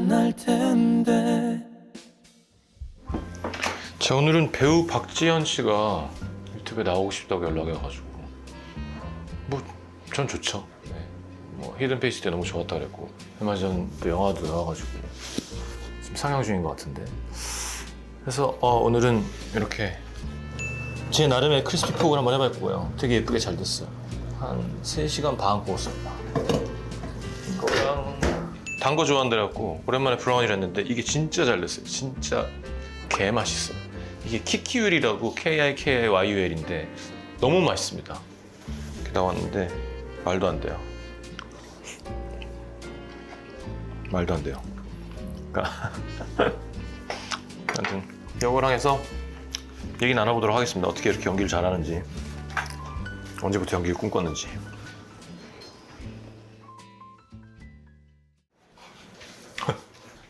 만날 텐데. 자, 오늘은 배우 박지현 씨가 유튜브에 나오고 싶다고 연락이 와가지고 뭐 전 좋죠. 네. 뭐 히든 페이스 때 너무 좋았다 그랬고 얼마 전 또 영화도 나와가지고 지금 상영 중인 것 같은데. 그래서 오늘은 이렇게 제 나름의 크리스피 fog을 한번 해봤고요. 되게 예쁘게 잘 됐어요. 한 3시간 반 구웠습니다. 이거랑 단 거 좋아한다고 오랜만에 브라운이를 했는데 이게 진짜 잘 됐어요. 진짜 개 맛있어요. 이게 키키율이라고 KIKIYUL인데 너무 맛있습니다. 이렇게 나왔는데 말도 안 돼요. 말도 안 돼요. 그러니까 아무튼 이거랑 해서 얘기 나눠보도록 하겠습니다. 어떻게 이렇게 연기를 잘하는지, 언제부터 연기를 꿈꿨는지.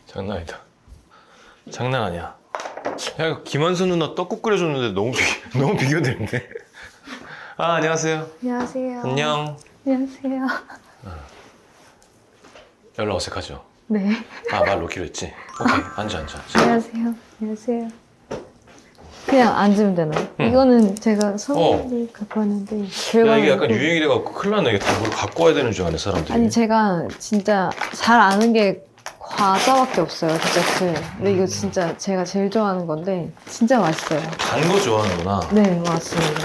장난 아니다. 장난 아니야. 야, 이거 김한선 누나 떡국 끓여줬는데 너무 비교되는데. 아, 안녕하세요. 안녕하세요. 안녕. 안녕하세요. 연락 어색하죠? 네. 아, 말 놓기로 했지. 오케이, 앉아. 안녕하세요. 안녕하세요. 그냥 앉으면 되나요? 이거는 제가 선물을 갖고 왔는데 야, 결과는 이게 약간 또- 유행이 돼갖고 큰일 났네. 이게 다 뭘 갖고 와야 되는 줄 아네, 사람들이. 아니 제가 진짜 잘 아는 게 과자밖에 없어요, 디저트. 근데 이거 진짜 제가 제일 좋아하는 건데 진짜 맛있어요. 단 거 좋아하는구나. 네, 맞습니다.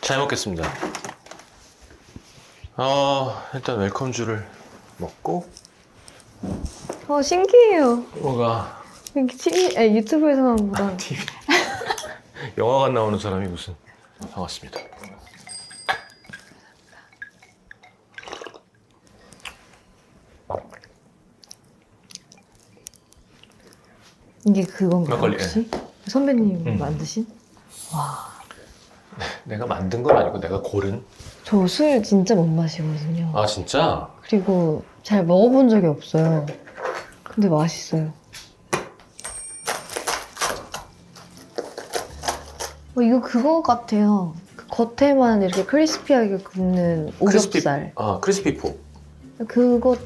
잘 먹겠습니다. 일단 웰컴주를 먹고. 신기해요. 뭐가 유튜브에서만 보던. TV 영화관 나오는 사람이 무슨. 반갑습니다. 이게 그건가요, 막걸리, 혹시? 선배님 응. 만드신? 내가 만든 건 아니고 내가 고른. 저 술 진짜 못 마시거든요. 아, 진짜? 그리고 잘 먹어본 적이 없어요. 근데 맛있어요. 이거 그거 같아요. 그 겉에만 이렇게 크리스피하게 굽는 오겹살. 크리스피 폭. 그것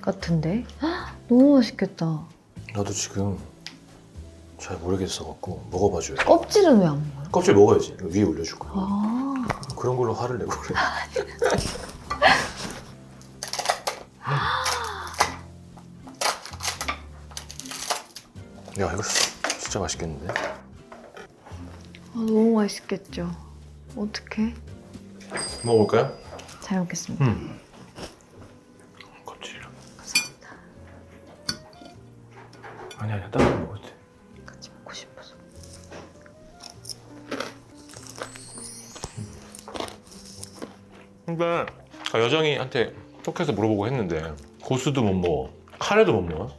같은데? 헉, 너무 맛있겠다. 나도 지금 잘 모르겠어갖고 먹어봐줘요. 껍질은 왜 안 먹어요? 껍질 먹어야지. 이거 위에 올려줄 거야. 아, 그런 걸로 화를 내고 그래. 야, 이거 진짜 맛있겠는데? 너무 맛있겠죠. 어떡해? 먹어볼까요? 잘 먹겠습니다. 껍질이랑. 감사합니다. 아니야, 다른 거 먹어도 돼. 같이 먹고 싶어서. 근데 여정이한테 톡해서 물어보고 했는데 고수도 못 먹어, 카레도 못 먹어.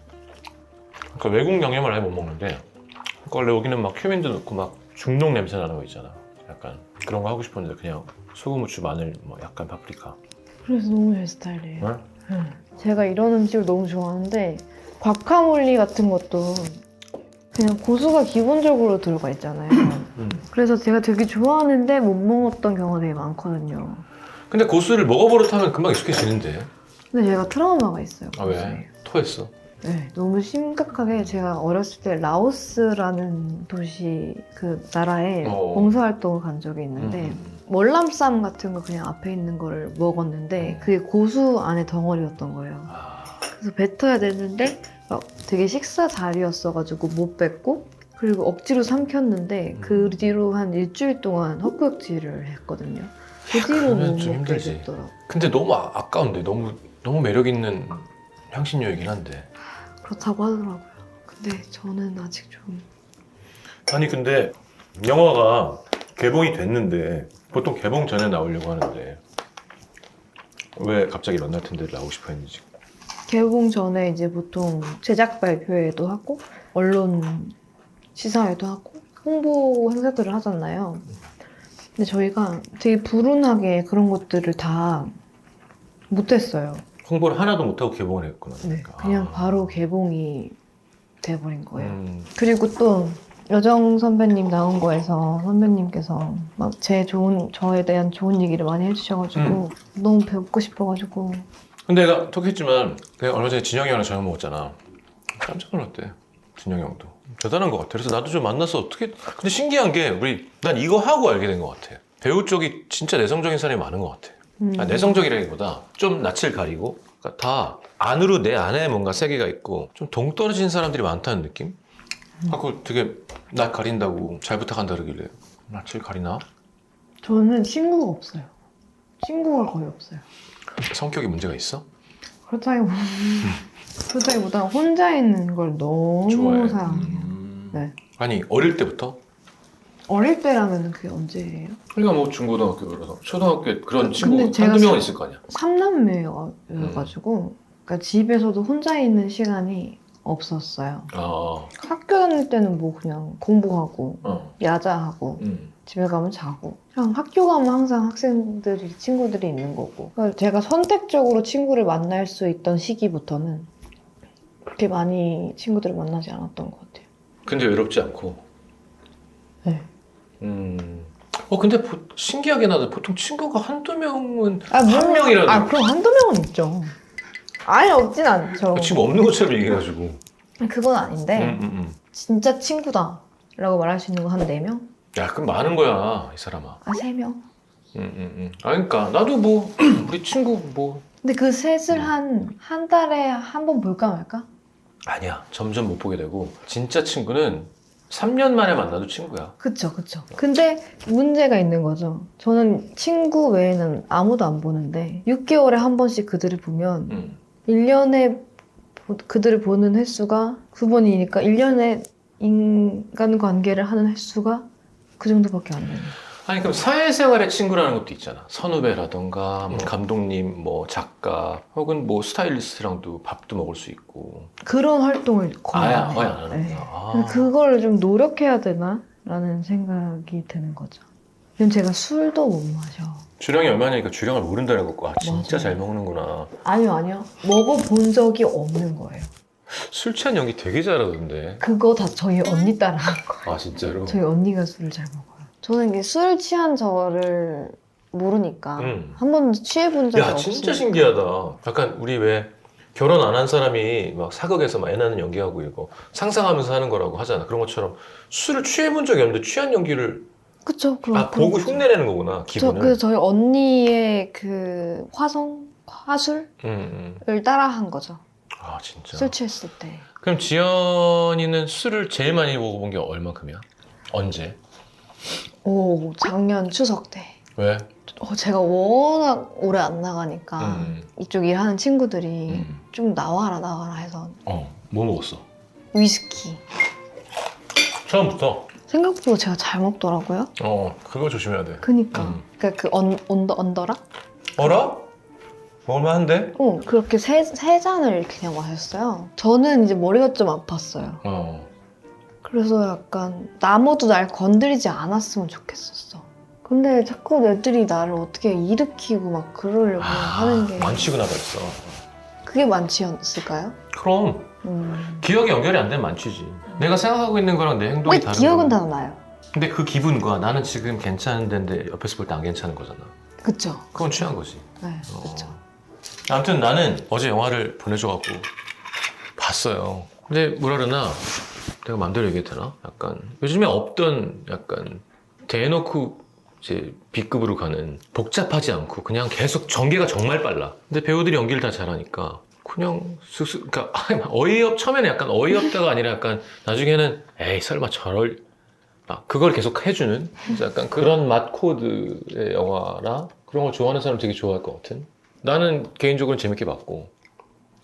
그러니까 외국 양념을 아예 못 먹는데, 그러니까 원래 여기는 막 큐민도 넣고 막 중독 냄새 나는 거 있잖아. 약간 그런 거 하고 싶었는데 그냥 소금, 후추, 마늘, 뭐 약간 파프리카. 그래서 너무 제 스타일이에요. 응? 응. 제가 이런 음식을 너무 좋아하는데 과카몰리 같은 것도 그냥 고수가 기본적으로 들어가 있잖아요. 그래서 제가 되게 좋아하는데 못 먹었던 경우가 되게 많거든요. 근데 고수를 먹어버릇하면 금방 익숙해지는데. 근데 제가 트라우마가 있어요. 아, 고수에. 왜? 토했어? 네, 너무 심각하게 제가 어렸을 때 라오스라는 도시 그 나라에 봉사활동을 간 적이 있는데 월남쌈 같은 거 그냥 앞에 있는 거를 먹었는데 그게 고수 안에 덩어리였던 거예요. 그래서 뱉어야 되는데 막 되게 식사 자리였어가지고 못 뱉고 그리고 억지로 삼켰는데 그 뒤로 한 일주일 동안 헛구역질을 했거든요. 그 뒤로 그러면 못 좀 먹게 힘들지. 됐더라고요. 근데 너무 아까운데. 너무 매력 있는 향신료이긴 한데. 그렇다고 하더라고요. 근데 저는 아직 좀 아니, 근데 영화가 개봉이 됐는데 보통 개봉 전에 나오려고 하는데 왜 갑자기 만날 텐데를 나오고 싶어 했는지. 개봉 전에 이제 보통 제작 발표회도 하고 언론 시사회도 하고 홍보 행사들을 하잖아요. 근데 저희가 되게 불운하게 그런 것들을 다 못했어요. 홍보를 하나도 못하고 개봉을 했구나. 네, 그러니까. 그냥 바로 개봉이 돼버린 거예요. 그리고 그리고 또 여정 선배님 나온 거에서 선배님께서 막 저에 대한 좋은 얘기를 많이 해주셔가지고 너무 배우고 싶어가지고. 근데 내가 톡했지만 내가 얼마 전에 진영이 형이랑 저녁 먹었잖아. 깜짝 놀랐대. 준영이 형도. 대단한 것 같아. 그래서 나도 좀 만나서 어떻게. 근데 신기한 게 난 이거 하고 알게 된 것 같아. 배우 쪽이 진짜 내성적인 사람이 많은 것 같아. 내성적이라기보다 좀 낯을 가리고 그러니까 다 안으로 내 안에 뭔가 세계가 있고 좀 동떨어진 사람들이 많다는 느낌? 하고 되게 낯 가린다고 잘 부탁한다 그러길래 낯을 가리나? 저는 친구가 없어요. 친구가 거의 없어요. 성격이 문제가 있어? 그렇다기보다 혼자 있는 걸 너무 좋아해. 사랑해요. 네. 아니 어릴 때부터? 어릴 때라면 그게 언제예요? 그러니까 뭐 중고등학교 그래서 초등학교 그런 근데 친구 제가 한두 명은 있을 거 아니야? 3남매여가지고 그러니까 집에서도 혼자 있는 시간이 없었어요. 아, 학교 다닐 때는 뭐 그냥 공부하고 어. 야자하고 집에 가면 자고 그냥 학교 가면 항상 친구들이 있는 거고 그러니까 제가 선택적으로 친구를 만날 수 있던 시기부터는 그렇게 많이 친구들을 만나지 않았던 것 같아요. 근데 외롭지 않고. 네. 근데 신기하게 나도 보통 친구가 한두 명은 한 명이라도 그럼 한두 명은 있죠. 아예 없진 않죠. 지금 없는 것처럼 얘기해가지고. 그건 아닌데 진짜 친구다 라고 말할 수 있는 거 한 4명? 야, 그럼 많은 거야, 이 사람아. 3명? 그러니까 나도 뭐 우리 친구 뭐 근데 그 셋을 한 달에 한 번 볼까 말까? 아니야. 점점 못 보게 되고 진짜 친구는 3년 만에 만나도 친구야. 그쵸. 근데 문제가 있는 거죠. 저는 친구 외에는 아무도 안 보는데 6개월에 한 번씩 그들을 보면 1년에 그들을 보는 횟수가 9번이니까 1년에 인간 관계를 하는 횟수가 그 정도밖에 안 돼요. 아니 그럼 사회생활의 친구라는 것도 있잖아. 선후배라던가 뭐 감독님, 뭐 작가 혹은 뭐 스타일리스트랑도 밥도 먹을 수 있고. 그런 활동을 거의 안 거의 해요. 안 하는구나. 네. 아. 그걸 좀 노력해야 되나? 라는 생각이 드는 거죠. 왜냐면 제가 술도 못 마셔. 주량이 얼마냐니까 주량을 모른다는 거고. 아 진짜 맞아요. 잘 먹는구나. 아니요. 먹어본 적이 없는 거예요. 술 취한 연기 되게 잘하던데. 그거 다 저희 언니 따라한 거예요. 아 진짜로? 저희 언니가 술을 잘 먹어요. 저는 이게 술 취한 저를 모르니까 한 번도 취해본 적이 야 없어요. 진짜 신기하다. 약간 우리 왜 결혼 안 한 사람이 막 사극에서 막 애 낳는 연기하고 이거 상상하면서 하는 거라고 하잖아. 그런 것처럼 술을 취해본 적이 없는데 취한 연기를 그쵸. 보고 흉내내는 거구나. 기분을. 그래서 저희 언니의 그 화술을 따라한 거죠. 아 진짜. 술 취했을 때. 그럼 지연이는 술을 제일 많이 먹어본 게 얼마큼이야? 언제? 작년 추석 때. 왜? 제가 워낙 오래 안 나가니까 이쪽 일하는 친구들이 좀 나와라 해서 뭐 먹었어? 위스키. 처음부터? 생각보다 제가 잘 먹더라고요. 그거 조심해야 돼. 그러니까 그 언더라? 어라? 먹을만한데? 그렇게 세 잔을 그냥 마셨어요. 저는 이제 머리가 좀 아팠어요. 그래서 약간 아무도 날 건드리지 않았으면 좋겠었어. 근데 자꾸 애들이 나를 어떻게 일으키고 막 그러려고 하는 게 만취구나 벌써. 그게 만취였을까요? 그럼 기억이 연결이 안 되면 만취지. 내가 생각하고 있는 거랑 내 행동이 왜 다른 기억은 거고. 다 나요. 근데 그 기분과 나는 지금 괜찮은데 옆에서 볼 때 안 괜찮은 거잖아. 그쵸? 그건 취한 거지. 네, 그쵸. 아무튼 나는 어제 영화를 보내줘갖고 봤어요. 근데 뭐라 그러나 내가 마음대로 얘기해도 되나? 약간 요즘에 없던 약간 대놓고 이제 B급으로 가는 복잡하지 않고 그냥 계속 전개가 정말 빨라. 근데 배우들이 연기를 다 잘하니까 그냥 쓱쓱 그러니까 처음에는 약간 어이없다가 아니라 약간 나중에는 에이 설마 저럴 그걸 계속 해주는 그래서 약간 그런 맛 코드의 영화라 그런 걸 좋아하는 사람 되게 좋아할 것 같은. 나는 개인적으로 재밌게 봤고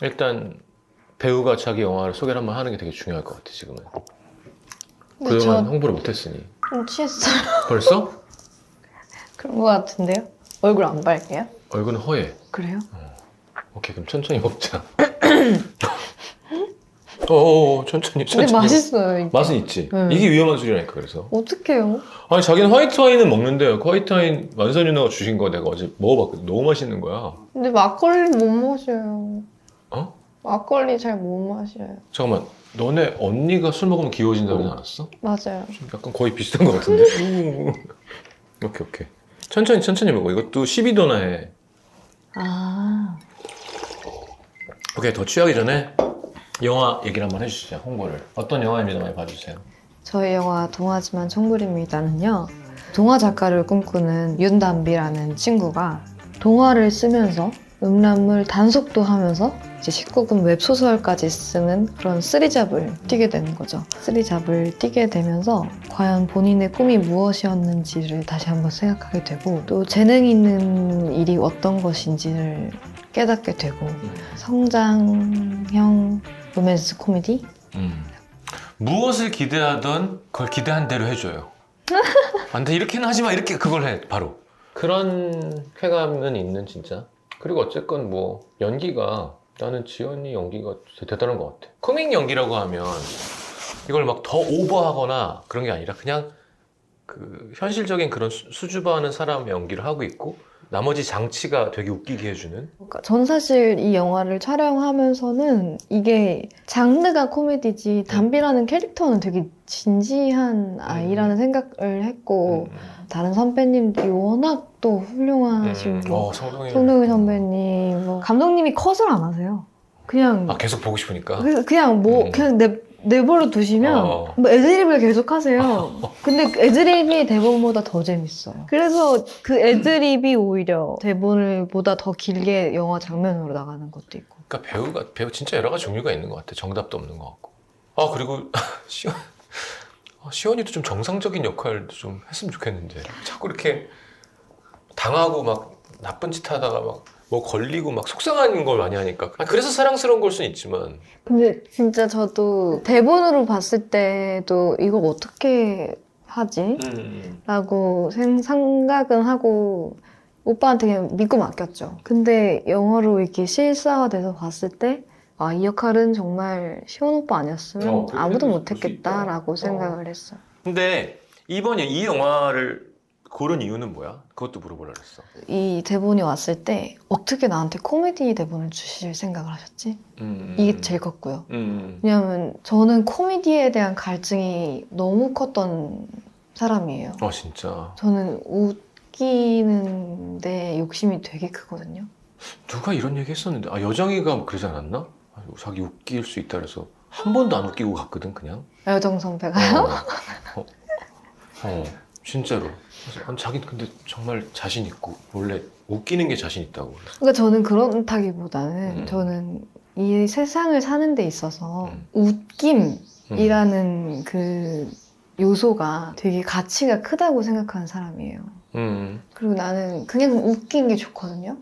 일단 배우가 자기 영화를 소개를 한번 하는 게 되게 중요할 것 같아 지금은. 근데 그동안 홍보를 못했으니. 좀 취했어요. 벌써? 그런 거 같은데요? 얼굴 안 밝게요? 얼굴은 허해. 그래요? 오케이 그럼 천천히 먹자. 천천히. 근데 맛있어요. 이게. 맛은 있지. 네. 이게 위험한 술이라니까 그래서. 어떡해요? 아니 자기는 화이트 와인은 먹는데 그 화이트 와인 완선 누나가 주신 거 내가 어제 먹어봤거든. 너무 맛있는 거야. 근데 막걸리 못 마셔요. 막걸리 잘 못 마셔요. 잠깐만. 너네 언니가 술 먹으면 귀여워진다고 그러지 않았어? 맞아요. 약간 거의 비슷한 것 같은데? 오케이. 천천히 먹어. 이것도 12도나 해. 아. 오케이, 더 취하기 전에 영화 얘기를 한번 해주시죠. 홍보를. 어떤 영화입니다. 많이 봐주세요. 저희 영화 동화지만 천국입니다는요. 동화 작가를 꿈꾸는 윤담비라는 친구가 동화를 쓰면서 음란물 단속도 하면서 이제 19금 웹소설까지 쓰는 그런 쓰리잡을 뛰게 되는 거죠. 쓰리잡을 뛰게 되면서 과연 본인의 꿈이 무엇이었는지를 다시 한번 생각하게 되고 또 재능 있는 일이 어떤 것인지를 깨닫게 되고 성장형 로맨스 코미디? 무엇을 기대하던 그걸 기대한 대로 해줘요. 안 돼, 이렇게는 하지 마. 이렇게 그걸 해. 바로. 그런 쾌감은 있는 진짜. 그리고 어쨌건 뭐 연기가 나는 지연이 연기가 대단한 것 같아. 코믹 연기라고 하면 이걸 막 더 오버하거나 그런 게 아니라 그냥 그 현실적인 그런 수줍어하는 사람의 연기를 하고 있고 나머지 장치가 되게 웃기게 해주는. 그러니까 전 사실 이 영화를 촬영하면서는 이게 장르가 코미디지 담비라는 캐릭터는 되게 진지한 아이라는 생각을 했고 다른 선배님들이 워낙 또 훌륭하시고 송동희 선배님 뭐 감독님이 컷을 안 하세요. 그냥 계속 보고 싶으니까. 그냥 뭐 그냥 내버려 두시면 뭐 애드립을 계속 하세요. 근데 애드립이 대본보다 더 재밌어요. 그래서 그 애드립이 오히려 대본보다 더 길게 영화 장면으로 나가는 것도 있고. 그러니까 배우 진짜 여러 가지 종류가 있는 것 같아. 정답도 없는 것 같고. 그리고 시원이도 좀 정상적인 역할도 좀 했으면 좋겠는데 자꾸 이렇게 당하고 막 나쁜 짓 하다가 막 뭐 걸리고 막 속상한 걸 많이 하니까 그래서 사랑스러운 걸 수는 있지만 근데 진짜 저도 대본으로 봤을 때도 이걸 어떻게 하지? 라고 생각은 하고 오빠한테 그냥 믿고 맡겼죠. 근데 영화로 이렇게 실사화돼서 봤을 때 이 역할은 정말 시원 오빠 아니었으면 아무도 못했겠다라고 생각을 했어요. 근데 이번 이 영화를 고른 이유는 뭐야? 그것도 물어보려고 했어. 이 대본이 왔을 때 어떻게 나한테 코미디 대본을 주실 생각을 하셨지? 이게 제일 컸고요. 왜냐하면 저는 코미디에 대한 갈증이 너무 컸던 사람이에요. 진짜? 저는 웃기는데 욕심이 되게 크거든요. 누가 이런 얘기 했었는데 여정이가 그러지 않았나? 자기 웃길 수 있다 그래서 한 번도 안 웃기고 갔거든 그냥. 여정 선배가요? 진짜로. 그래서 자기 근데 정말 자신 있고 원래 웃기는 게 자신 있다고. 그러니까 저는 그렇다기보다는 저는 이 세상을 사는 데 있어서 웃김이라는 그 요소가 되게 가치가 크다고 생각하는 사람이에요. 그리고 나는 그냥 웃긴 게 좋거든요.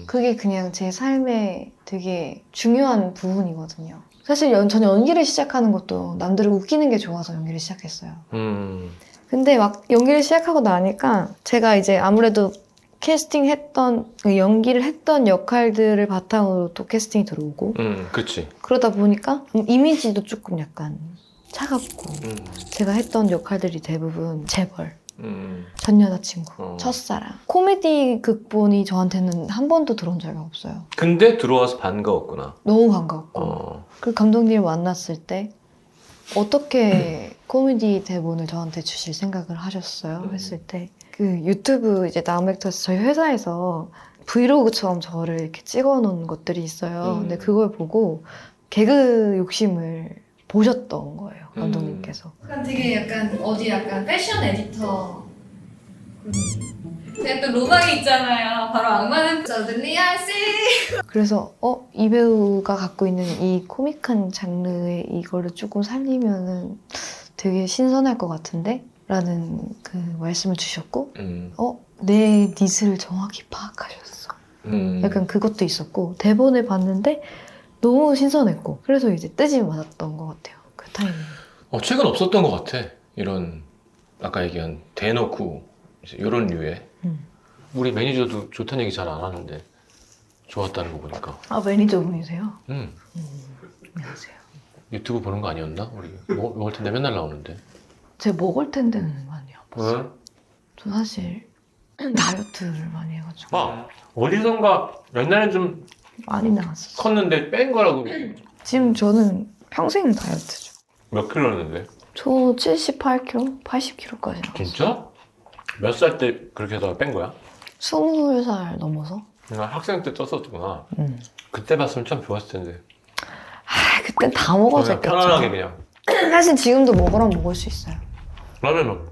그게 그냥 제 삶의 되게 중요한 부분이거든요. 사실 저는 연기를 시작하는 것도 남들을 웃기는 게 좋아서 연기를 시작했어요. 근데 막 연기를 시작하고 나니까 제가 이제 아무래도 연기를 했던 역할들을 바탕으로 또 캐스팅이 들어오고 그렇지. 그러다 보니까 이미지도 조금 약간 차갑고 제가 했던 역할들이 대부분 재벌, 전 여자친구, 첫사랑 코미디 극본이 저한테는 한 번도 들어온 적이 없어요. 근데 들어와서 반가웠구나. 너무 반가웠고 그리고 감독님을 만났을 때 어떻게 코미디 대본을 저한테 주실 생각을 하셨어요? 했을 때 그 유튜브 이제 나움액터스 저희 회사에서 브이로그처럼 저를 이렇게 찍어놓은 것들이 있어요. 근데 그걸 보고 개그 욕심을 보셨던 거예요, 감독님께서. 약간 되게 약간 패션 에디터. 제가 또 로망이 있잖아요. 바로 악마는 서든리 아씨. 그래서 이 배우가 갖고 있는 이 코믹한 장르의 이거를 조금 살리면은 되게 신선할 것 같은데? 라는 그 말씀을 주셨고 내 닛을 정확히 파악하셨어. 약간 그것도 있었고 대본을 봤는데 너무 신선했고 그래서 이제 뜨지 맞았던 것 같아요. 그 타이밍. 최근 없었던 것 같아. 이런 아까 얘기한 대놓고 이런 류의 우리 매니저도 좋다는 얘기 잘 안 하는데 좋았다는 거 보니까. 매니저분이세요? 안녕하세요. 유튜브 보는 거 아니었나? 우리 먹을 텐데 맨날 나오는데. 제가 먹을 텐데는 많이 안 봤어요. 왜? 저 사실 다이어트를 많이 해가지고 어디선가 옛날엔 좀 많이 나왔었어요. 컸는데 뺀 거라고. 지금 저는 평생 다이어트죠. 몇 킬로였는데? 저 78kg, 80kg까지 나왔어요. 진짜? 몇 살 때 그렇게 해서 뺀 거야? 20살 넘어서? 나 학생 때 쪘었구나. 그때 봤으면 참 좋았을 텐데. 그때 그냥 다 먹어도 그냥 됐겠죠. 편안하게 그냥. 사실 지금도 먹으라면 먹을 수 있어요. 라면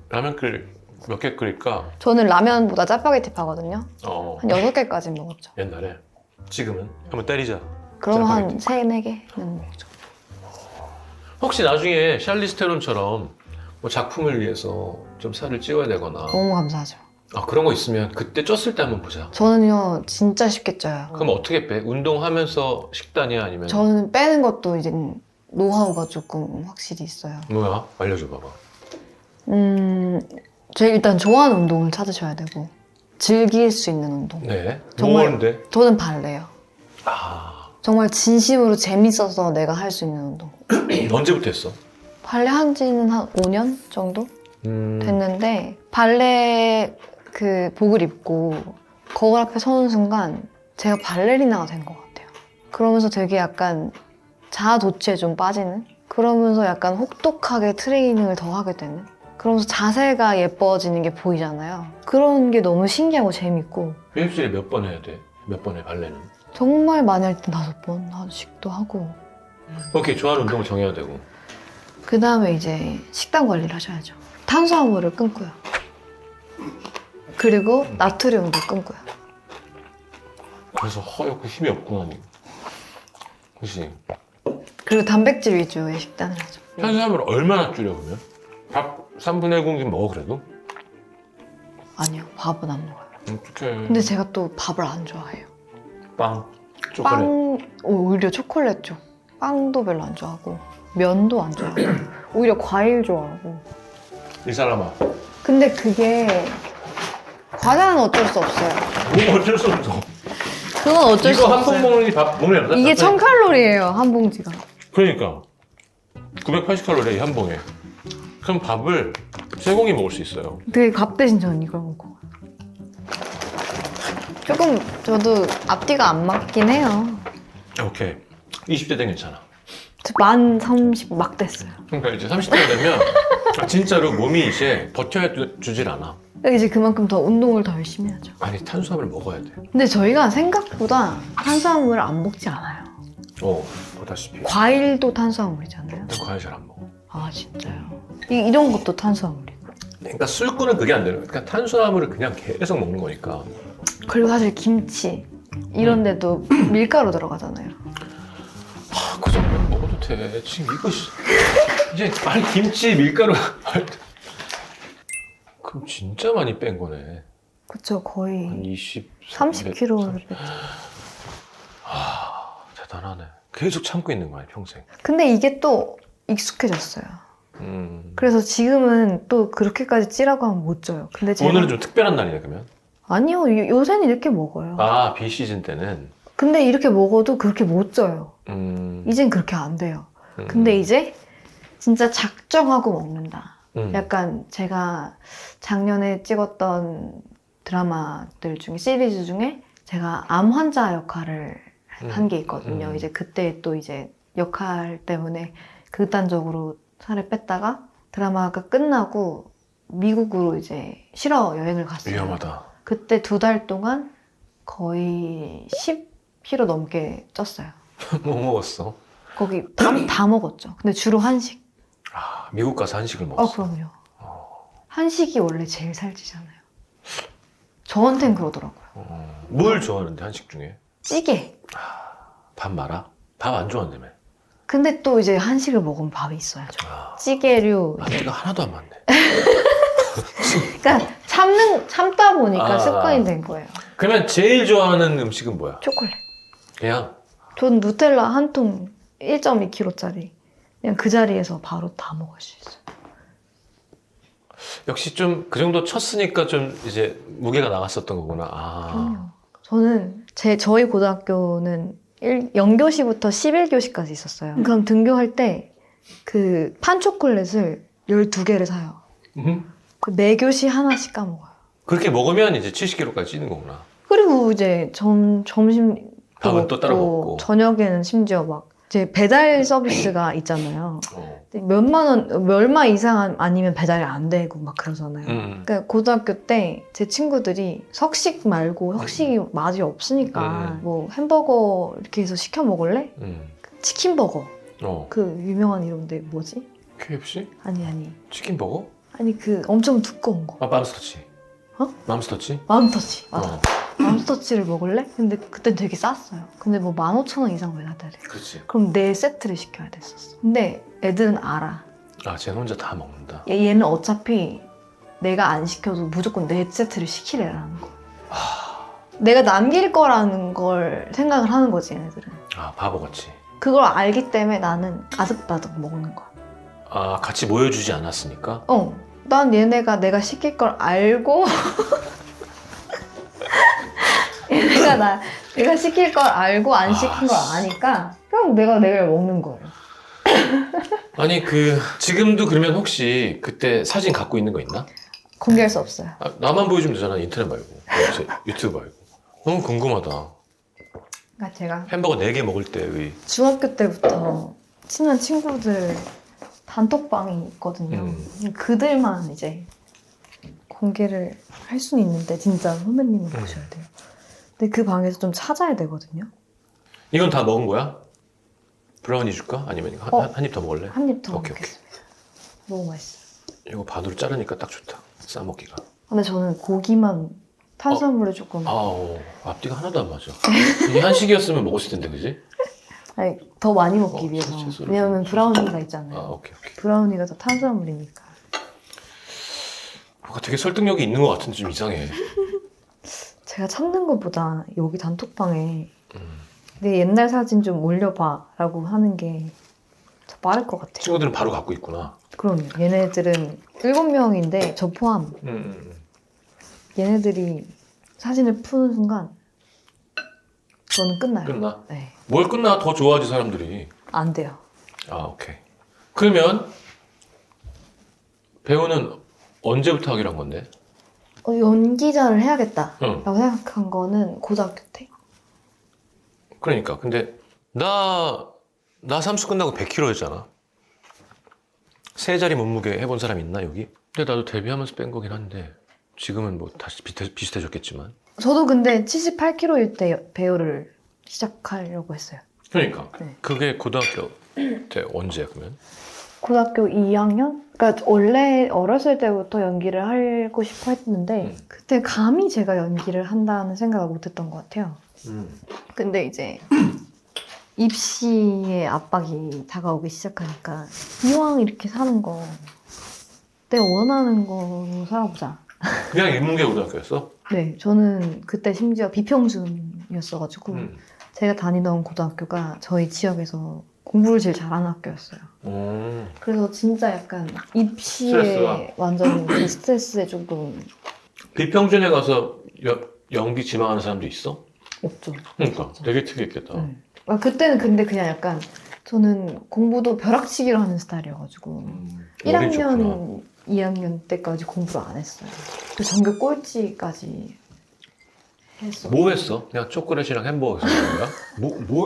몇 개 끓일까? 저는 라면보다 짜파게티 파거든요. 어, 한 6개까지 먹었죠. 옛날에. 지금은 한번 때리자. 그럼 한 짜파게티. 3, 4개는 먹죠. 혹시 나중에 샬리스 테론처럼 뭐 작품을 위해서 좀 살을 찌워야 되거나 너무 감사하죠. 그런 거 있으면 그때 쪘을 때 한번 보자. 저는요 진짜 쉽게 쪄요. 그럼 어떻게 빼? 운동하면서 식단이야 아니면 저는 빼는 것도 이제 노하우가 조금 확실히 있어요. 뭐야? 알려줘 봐봐. 제가 일단 좋아하는 운동을 찾으셔야 되고 즐길 수 있는 운동. 네. 정말- 뭐하는데? 저는 발레요. 아 정말 진심으로 재밌어서 내가 할 수 있는 운동. 언제부터 했어? 발레 한 지는 한 5년 정도 음, 됐는데 발레 그 복을 입고 거울 앞에 서는 순간 제가 발레리나가 된 것 같아요. 그러면서 되게 약간 자아도취에 좀 빠지는? 그러면서 약간 혹독하게 트레이닝을 더 하게 되는? 그러면서 자세가 예뻐지는 게 보이잖아요. 그런 게 너무 신기하고 재밌고 일주일에 몇 번 해야 돼? 몇 번 해 발레는? 정말 많이 할 땐 5번씩도 하고 오케이 좋아하는 운동을 정해야 되고 그 다음에 이제 식단 관리를 하셔야죠. 탄수화물을 끊고요. 그리고 나트륨도 끊고요. 그래서 허옇고 힘이 없구나 니. 그치? 그리고 단백질 위주의 식단을 하죠. 탄수화물 얼마나 줄여 그러면? 밥 3분의 1 공기 먹어 그래도? 아니요, 밥은 안 먹어요. 어떡해. 근데 제가 또 밥을 안 좋아해요. 빵, 초콜릿. 빵, 오히려 초콜릿 쪽. 빵도 별로 안 좋아하고 면도 안 좋아하고 오히려 과일 좋아하고. 이 사람아. 근데 그게 과자는 어쩔 수 없어요. 뭐 어쩔 수 없어. 그건 어쩔 수 이거 한 번 없어요. 먹는 밥 먹는 거다. 이게 1000칼로리예요, 한 봉지가. 그러니까 980칼로리 한 봉에. 그럼 밥을 세 공기 먹을 수 있어요. 되게 밥 대신 저는 이걸 먹어요. 조금 저도 앞뒤가 안 맞긴 해요. 오케이. 20대 때 괜찮아. 만 30 막 됐어요. 그러니까 이제 30대가 되면 진짜로 몸이 이제 버텨주질 않아. 이제 그만큼 더 운동을 더 열심히 하죠. 아니 탄수화물 먹어야 돼. 근데 저희가 생각보다 탄수화물을 안 먹지 않아요. 보다시피. 과일도 탄수화물이잖아요. 근데 과일 잘 안 먹어. 아 진짜요? 이런 것도 탄수화물이고. 그러니까 술꾼은 그게 안 되는 거야. 그러니까 탄수화물을 그냥 계속 먹는 거니까. 그리고 사실 김치 이런 데도 밀가루 들어가잖아요. 그 정도는 먹어도 돼. 지금 이거 이제 아니 김치 밀가루. 그럼 진짜 많이 뺀 거네. 그쵸, 한 거의 20, 30kg를 뺐죠. 대단하네. 계속 참고 있는 거야 평생. 근데 이게 또 익숙해졌어요. 음. 그래서 지금은 또 그렇게까지 찌라고 하면 못 쪄요. 근데 제가 오늘은 좀 특별한 날이네 그러면. 아니요, 요새는 이렇게 먹어요. 비시즌 때는. 근데 이렇게 먹어도 그렇게 못 쪄요. 음. 이젠 그렇게 안 돼요. 근데 이제 진짜 작정하고 먹는다. 약간 제가 작년에 찍었던 드라마들 중에 시리즈 중에 제가 암 환자 역할을 한 게 있거든요. 이제 그때 또 이제 역할 때문에 극단적으로 살을 뺐다가 드라마가 끝나고 미국으로 이제 쉬러 여행을 갔어요. 위험하다. 그때 2달 동안 거의 10kg 넘게 쪘어요. 뭐 먹었어? 거기 다 먹었죠. 근데 주로 한식. 미국 가서 한식을 먹었어. 그럼요. 한식이 원래 제일 살찌잖아요. 저한텐 그러더라고요. 뭘 좋아하는데 한식 중에? 찌개. 밥 말아? 밥 안 좋아한다며? 근데 또 이제 한식을 먹으면 밥이 있어야죠. 찌개류. 앞뒤가 하나도 안 맞네. 그러니까 참다 보니까 습관이 된 거예요. 그러면 제일 좋아하는 음식은 뭐야? 초콜릿. 그냥 전 누텔라 한 통 1.2kg짜리 그냥 그 자리에서 바로 다 먹을 수 있어요. 역시 좀 그 정도 쳤으니까 좀 이제 무게가 나갔었던 거구나. 그럼요. 저는 저희 고등학교는 0교시부터 11교시까지 있었어요. 그럼 등교할 때 그 판초콜릿을 12개를 사요. 그 4교시 하나씩 까먹어요. 그렇게 먹으면 이제 70kg까지 찌는 거구나. 그리고 이제 점심 밥은 또 따로 먹고. 저녁에는 심지어 막 이제 배달 서비스가 있잖아요. 몇만 원, 얼마 이상 아니면 배달이 안 되고 막 그러잖아요. 그러니까 고등학교 때 제 친구들이 석식 말고 석식이 맛이 없으니까 뭐 햄버거 이렇게 해서 시켜 먹을래? 치킨 버거 그 유명한 이름인데 뭐지? KFC? 아니 치킨버거? 아니 그 엄청 두꺼운 거. 아 맘스터치. 어? 맘스터치? 맘스터치 맞아. 어. 맘스터치를 먹을래? 근데 그때 되게 쌌어요. 근데 뭐 15,000원 이상 왜 나더래. 그렇지. 그럼 네 세트를 시켜야 됐었어. 근데 애들은 알아. 아 쟤는 혼자 다 먹는다. 얘는 어차피 내가 안 시켜도 무조건 네 세트를 시키래라는 거. 내가 남길 거라는 걸 생각을 하는 거지 얘네들은. 아 바보같이. 그걸 알기 때문에 나는 아득바득 먹는 거야. 아 같이 모여주지 않았으니까? 난 얘네가 내가 시킬 걸 알고 얘네가 내가 시킬 걸 알고 안 시킨 걸 아니까 그냥 내가 먹는 거예요. 아니 지금도 그러면 혹시 그때 사진 갖고 있는 거 있나? 공개할 수 없어요. 아, 나만 보여주면 되잖아. 인터넷 말고 유튜브 말고. 너무 궁금하다. 그러니까 제가 햄버거 4개 먹을 때의 중학교 때부터 친한 친구들 단톡방이 있거든요. 그들만 이제 공개를 할 수는 있는데 진짜 선배님은 보셔야 돼요. 근데 그 방에서 좀 찾아야 되거든요. 이건 다 먹은 거야? 브라우니 줄까? 아니면 한 입 더 먹을래? 한 입 더 오케이. 먹겠습니다. 너무 맛있어요. 이거 반으로 자르니까 딱 좋다. 싸먹기가. 근데 저는 고기만 탄수화물에 조금 아우 앞뒤가 하나도 안 맞아. 이게 한식이었으면 먹었을 텐데 그지? 아니, 더 많이 먹기 위해서. 채소를 왜냐면 좀 브라우니가 있잖아요. 아 오케이. 브라우니가 더 탄수화물이니까. 뭔가 되게 설득력이 있는 것 같은데 좀 이상해. 제가 찾는 것보다 여기 단톡방에 내 옛날 사진 좀 올려봐 라고 하는 게 더 빠를 것 같아요. 친구들은 바로 갖고 있구나. 그럼요. 얘네들은 7명인데 저 포함. 얘네들이 사진을 푸는 순간 저는 끝나요. 끝나? 네. 뭘 끝나? 더 좋아하지 사람들이. 안 돼요. 아 오케이. 그러면 배우는 언제부터 하기로 한 건데? 연기자를 해야겠다라고 응. 생각한 거는 고등학교 때. 그러니까 근데 나 삼수 끝나고 100kg였잖아. 세 자리 몸무게 해본 사람 있나 여기? 근데 나도 데뷔하면서 뺀 거긴 한데 지금은 뭐 다시 비슷해졌겠지만. 저도 근데 78kg일 때 배우를 시작하려고 했어요. 그러니까 네. 그게 고등학교 때 언제야 그러면? 고등학교 2학년? 그러니까 원래 어렸을 때부터 연기를 하고 싶어 했는데 그때 감히 제가 연기를 한다는 생각을 못 했던 것 같아요. 근데 이제 입시의 압박이 다가오기 시작하니까 이왕 이렇게 사는 거 내가 원하는 거로 살아보자. 그냥 인문계 고등학교였어? 네, 저는 그때 심지어 비평준이었어가지고 제가 다니던 고등학교가 저희 지역에서 공부를 제일 잘하는 학교였어요. 그래서 진짜 약간 입시에 스트레스가? 완전 그 스트레스에 조금 비평준에 가서 연기 지망하는 사람도 있어? 없죠. 그러니까 되게 특이했겠다. 네. 아, 그때는 근데 그냥 약간 저는 공부도 벼락치기로 하는 스타일이어가지고 1학년, 2학년 때까지 공부를 안 했어요. 그 전교 꼴찌까지 했어. 뭐 했어? 그냥 초콜릿이랑 햄버거 했던 거야?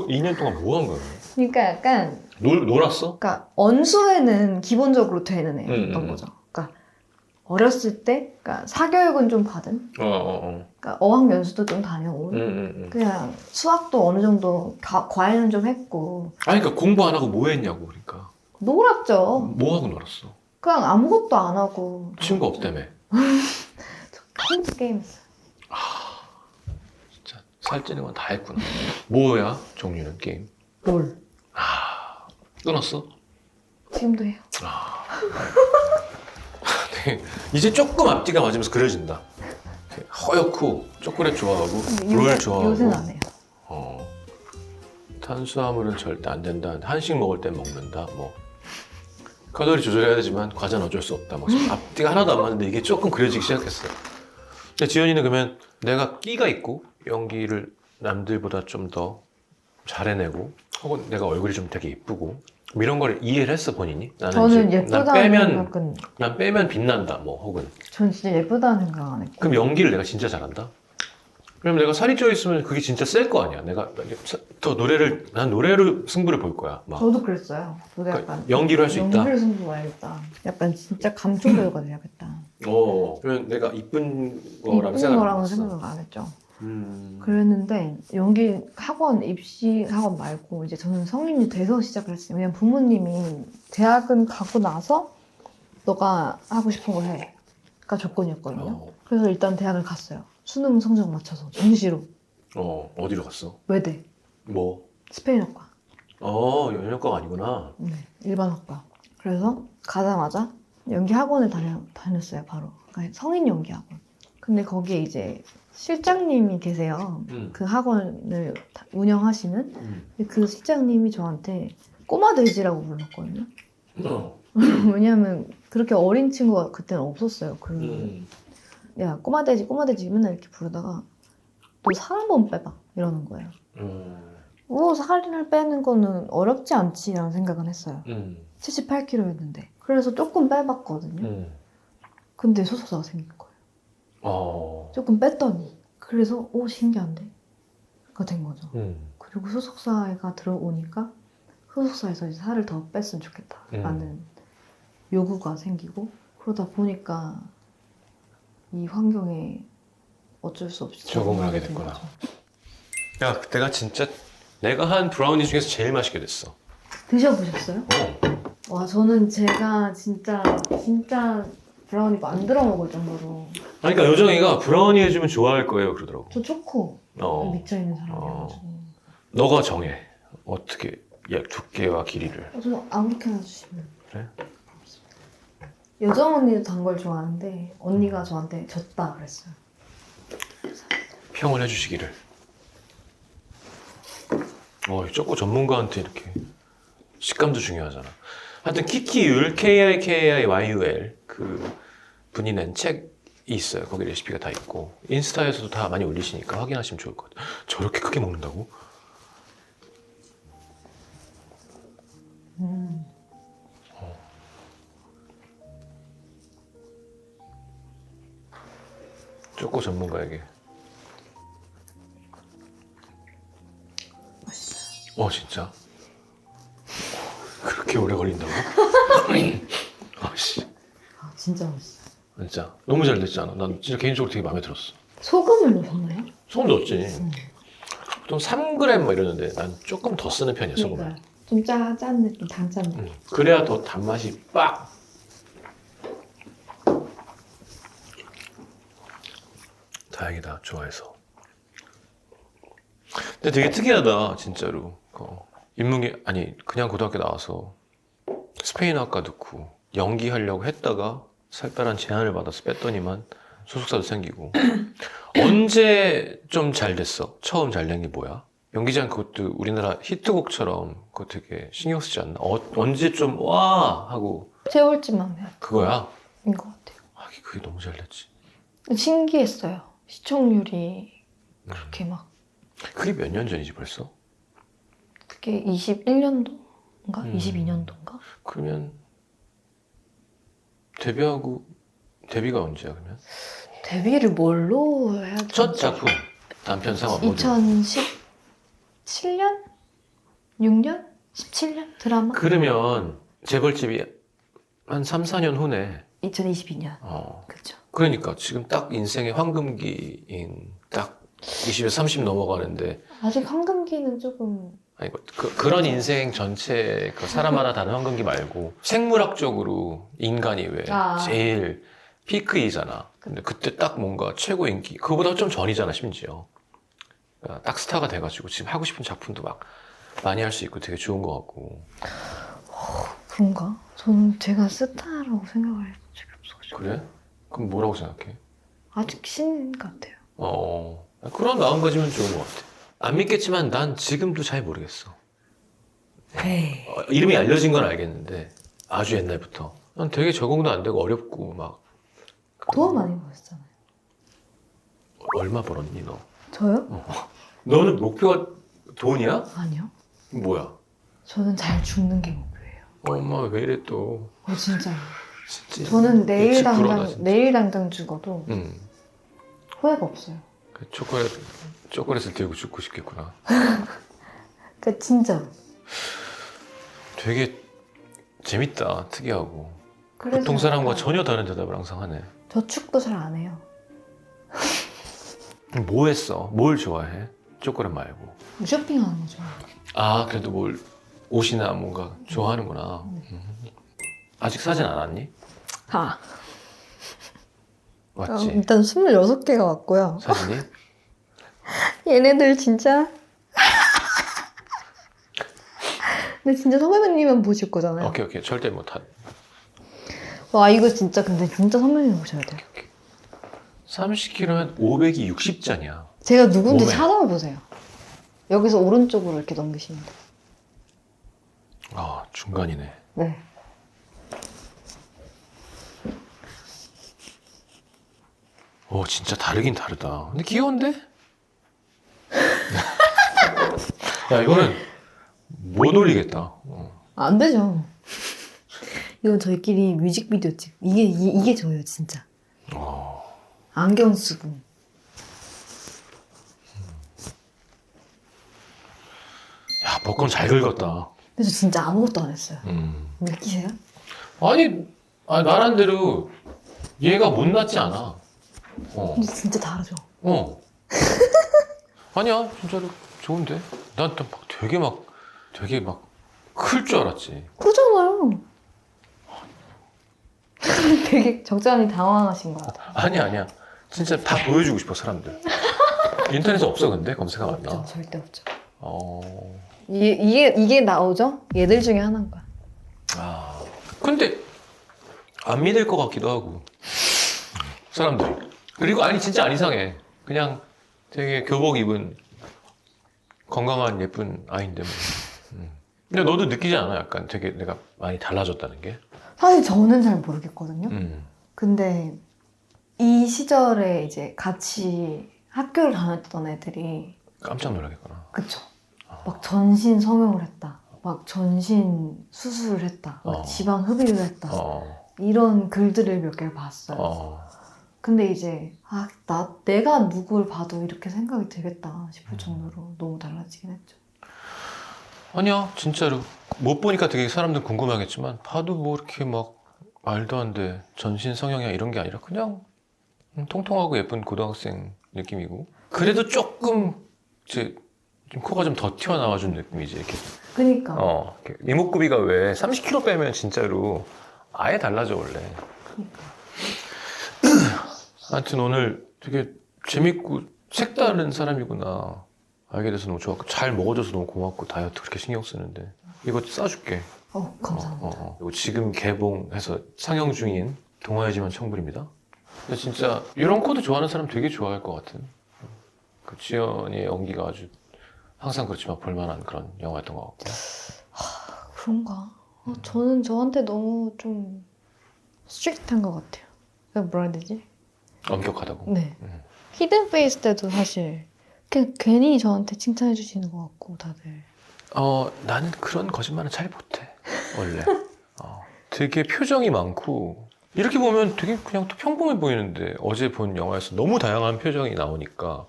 2년 동안 뭐 한 거야? 그러니까 약간 놀았어? 그러니까 언수회는 기본적으로 되는 애였던 거죠. 그러니까 어렸을 때 그러니까 사교육은 좀 받은 그러니까 어학연수도 좀 다녀온 그냥 수학도 어느 정도 과외는 좀 했고 아니 그러니까 공부 안 하고 뭐 했냐고 그러니까 놀았죠. 뭐 하고 놀았어? 그냥 아무것도 안 하고 친구 없다며 컴퓨터 게임 했어요. 진짜 살찌는 건 다 했구나. 뭐야 종류는 게임? 롤. 끊었어? 지금도 해요. 되게 이제 조금 앞뒤가 맞으면서 그려진다. 되게 허옇고 초콜릿 좋아하고 롤 좋아하고 요새는 안 해요. 탄수화물은 절대 안 된다. 한식 먹을 땐 먹는다. 뭐 칼로리 조절해야 되지만 과자는 어쩔 수 없다. 막 앞뒤가 하나도 안 맞는데 이게 조금 그려지기 시작했어. 근데 지연이는 그러면 내가 끼가 있고 연기를 남들보다 좀 더 잘해내고 혹은 내가 얼굴이 좀 되게 이쁘고 뭐 이런 걸 이해를 했어 본인이? 나는 저는 이제 예쁘다는 생각은 난 빼면 빛난다 뭐 혹은 전 진짜 예쁘다는 생각 안 했고 그럼 연기를 내가 진짜 잘한다? 그럼 내가 살이 쪄 있으면 그게 진짜 셀 거 아니야. 내가 더 난 노래로 승부를 볼 거야. 막. 저도 그랬어요. 저도 그러니까 약간 연기를 할 수 있다. 연기를 승부해야겠다. 약간 진짜 감초 배우가 돼야겠다. 그러면 내가 이쁜 거라고 이쁜 생각 안 거라고 했어. 생각을 안 했죠. 그랬는데 연기 학원 입시 학원 말고 이제 저는 성인이 돼서 시작을 했어요. 왜냐면 부모님이 대학은 가고 나서 너가 하고 싶은 걸 해가 조건이었거든요. 그래서 일단 대학을 갔어요. 수능 성적 맞춰서 정시로. 어디로 갔어? 외대, 뭐? 스페인어과. 연영과가 아니구나. 네, 일반학과. 그래서 가자마자 연기 학원을 다녔어요, 바로. 그러니까 성인 연기 학원. 근데 거기에 이제 실장님이 계세요. 그 학원을 운영하시는. 근데 그 실장님이 저한테 꼬마 돼지라고 불렀거든요. 왜냐면 그렇게 어린 친구가 그때는 없었어요. 야, 꼬마 돼지 맨날 이렇게 부르다가 너 살 한 번 빼봐 이러는 거예요. 살을 빼는 거는 어렵지 않지라는 생각은 했어요. 78kg였는데 그래서 조금 빼봤거든요. 근데 소속사가 생긴 거예요. 조금 뺐더니 그래서 신기한데? 가 된 거죠. 그리고 소속사가 들어오니까 소속사에서 이제 살을 더 뺐으면 좋겠다라는 요구가 생기고 그러다 보니까 이 환경에 어쩔 수 없이 적응을 하게 됐구나. 야, 그때가 진짜 내가 한 브라우니 중에서 제일 맛있게 됐어. 드셔보셨어요? 와, 저는 제가 진짜 브라우니 만들어 먹을 정도로. 아니, 그러니까 요정이가 브라우니 해주면 좋아할 거예요 그러더라고. 저 초코 미쳐있는 사람이어가지고. 너가 정해. 어떻게 두께와 길이를. 저 아무렇게나 주시면. 그래? 여정 언니도 단 걸 좋아하는데 언니가 저한테 졌다 그랬어요. 평을 해주시기를. 초코 전문가한테 이렇게 식감도 중요하잖아. 하여튼 키키율 KIKIYUL 그 분이 낸 책이 있어요. 거기 레시피가 다 있고 인스타에서도 다 많이 올리시니까 확인하시면 좋을 것 같아요. 저렇게 크게 먹는다고? 초코 전문가에게. 진짜? 그렇게 오래 걸린다고? 씨. 진짜 맛있어. 진짜 너무 잘 됐지 않아? 난 진짜 개인적으로 되게 마음에 들었어. 소금을 넣었나요? 소금 넣었지. 보통 3g 뭐 이러는데 난 조금 더 쓰는 편이야 소금을. 그러니까 좀 짠 느낌, 단짠 느낌. 그래야 더 단맛이 빡. 다행이다, 좋아해서. 근데 되게 특이하다, 진짜로. 인문계 아니 그냥 고등학교 나와서 스페인어학과 넣고 연기하려고 했다가 살빼란 제안을 받아서 뺐더니만 소속사도 생기고. 언제 좀 잘 됐어? 처음 잘 된 게 뭐야? 연기자는 그것도 우리나라 히트곡처럼 그거 되게 신경 쓰지 않나? 언제 좀 와 하고 세월쯤만 해야 그거야? 인것 같아요. 그게 너무 잘 됐지. 신기했어요. 시청률이 그렇게 막. 그게 몇 년 전이지 벌써? 그게 21년도인가? 22년도인가? 그러면 데뷔가 언제야 그러면? 데뷔를 뭘로 해야 되지? 첫 작품 단편 상업 모두. 2017년? 6년? 17년? 드라마? 그러면 재벌집이 한 3, 4년 후네. 2022년. 그렇죠. 그러니까 지금 딱 인생의 황금기인 딱 20에 30 넘어가는데 아직 황금기는 조금. 아니 그런 인생 전체 그 사람 하나 다는 황금기 말고 생물학적으로 인간이 왜 제일 피크이잖아. 근데 그때 딱 뭔가 최고 인기 그거보다 좀 전이잖아 심지어. 그러니까 딱 스타가 돼가지고 지금 하고 싶은 작품도 막 많이 할 수 있고 되게 좋은 것 같고. 그런가? 저는 제가 스타라고 생각을 해본 적이 없어가지고. 그래? 그럼 뭐라고 생각해? 아직 신 같아요. 그런 마음가짐은 좋은 것 같아. 안 믿겠지만 난 지금도 잘 모르겠어. 에이. 이름이 알려진 건 알겠는데 아주 옛날부터 난 되게 적응도 안 되고 어렵고 막. 돈 많이 버셨잖아요. 얼마 벌었니 너? 저요? 너는 목표가 돈이야? 아니요. 뭐야? 저는 잘 죽는 게 목표예요. 엄마 왜 이래 또. 진짜요. 진짜 저는 내일 60%다, 진짜. 내일 당장 죽어도 후회가 없어요. 그 초콜릿을 들고 죽고 싶겠구나. 그러니까 진짜로. 되게 재밌다, 특이하고. 그래서 보통 사람과 약간 전혀 다른 대답을 항상 하네. 저 축도 잘 안 해요. 뭐 했어? 뭘 좋아해? 초콜릿 말고. 쇼핑하는 거죠. 아, 그래도 뭘 옷이나 뭔가 좋아하는구나. 아직 사진 안 왔니? 아, 왔지? 일단 26개가 왔고요. 사진이? 얘네들 진짜. 근데 진짜 선배님만 보실 거잖아요. 오케이. 절대 못한. 와, 이거 진짜 근데 진짜 선배님 보셔야 돼요. 30kg면 500이 60잔이야. 제가 누군지 몸에. 찾아보세요. 여기서 오른쪽으로 이렇게 넘기시면 돼요. 아, 중간이네. 네. 오, 진짜 다르긴 다르다. 근데 귀여운데? 야, 이거는 못 올리겠다. 안 되죠. 이건 저희끼리 뮤직비디오 찍. 이게 저예요, 진짜. 안경 쓰고. 야, 복권 잘 긁었다. 근데 저 진짜 아무것도 안 했어요. 음. 느끼세요? 아니, 말한 대로 얘가 못났지 않아. 근데 진짜 다르죠. 아니야, 진짜로 좋은데? 난 또 되게 막 클 줄 알았지. 그러잖아요. 되게 적잖이 당황하신 것 같아요. 아니야. 진짜 다 보여주고 싶어, 사람들. 인터넷에 없어, 근데? 검색하면 안 없죠, 나와. 절대 없죠. 어. 이게 나오죠? 얘들 중에 하나인 거야. 아. 근데, 안 믿을 것 같기도 하고. 사람들이. 그리고, 아니, 진짜 안 이상해. 그냥 되게 교복 입은 건강한 예쁜 아이인데, 뭐. 근데 너도 느끼지 않아? 약간 되게 내가 많이 달라졌다는 게? 사실 저는 잘 모르겠거든요. 음. 근데 이 시절에 이제 같이 학교를 다녔던 애들이 깜짝 놀라겠구나. 그쵸. 막 전신 성형을 했다. 막 전신 수술을 했다. 막 지방 흡입을 했다. 이런 글들을 몇 개를 봤어요. 근데 이제 내가 누굴 봐도 이렇게 생각이 들겠다 싶을 정도로 너무 달라지긴 했죠. 아니야, 진짜로. 못 보니까 되게 사람들 궁금하겠지만, 봐도 뭐 이렇게 막 말도 안 돼. 전신 성형이야 이런 게 아니라 그냥 통통하고 예쁜 고등학생 느낌이고. 그래도 조금 이제 좀 코가 좀 더 튀어나와준 느낌이지. 이렇게. 그니까. 이렇게 이목구비가 왜 30kg 빼면 진짜로 아예 달라져, 원래. 하여튼 오늘 되게 재밌고 색다른 사람이구나. 알게 돼서 너무 좋았고, 잘 먹어줘서 너무 고맙고, 다이어트 그렇게 신경 쓰는데. 이거 싸줄게. 감사합니다. 그리고 지금 개봉해서 상영 중인 동화의 집안 청불입니다. 근데 진짜 이런 코드 좋아하는 사람 되게 좋아할 것 같은. 그 지연이의 연기가 아주 항상 그렇지만 볼만한 그런 영화였던 것 같고. 그런가? 저는 저한테 너무 좀 스트릭트한 것 같아요. 그냥 뭐라 해야 되지? 엄격하다고. 네. 히든 페이스 때도 사실 그냥 괜히 저한테 칭찬해 주시는 것 같고 다들. 나는 그런 거짓말은 잘 못해, 원래. 되게 표정이 많고, 이렇게 보면 되게 그냥 또 평범해 보이는데, 어제 본 영화에서 너무 다양한 표정이 나오니까,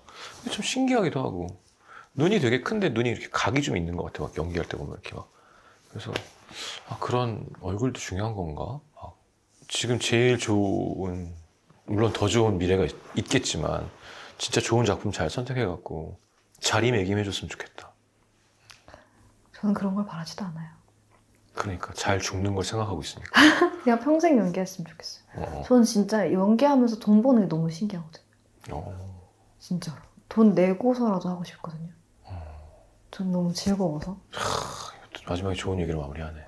좀 신기하기도 하고, 눈이 되게 큰데 눈이 이렇게 각이 좀 있는 것 같아, 막 연기할 때 보면 이렇게 막. 그래서, 그런 얼굴도 중요한 건가? 지금 제일 좋은, 물론 더 좋은 미래가 있겠지만, 진짜 좋은 작품 잘 선택해갖고, 자리매김해줬으면 좋겠다. 저는 그런 걸 바라지도 않아요. 그러니까 잘 죽는 걸 생각하고 있으니까. 그냥 평생 연기했으면 좋겠어요. 저는 진짜 연기하면서 돈 버는 게 너무 신기하거든요. 진짜로. 돈 내고서라도 하고 싶거든요. 전 너무 즐거워서. 마지막에 좋은 얘기로 마무리하네.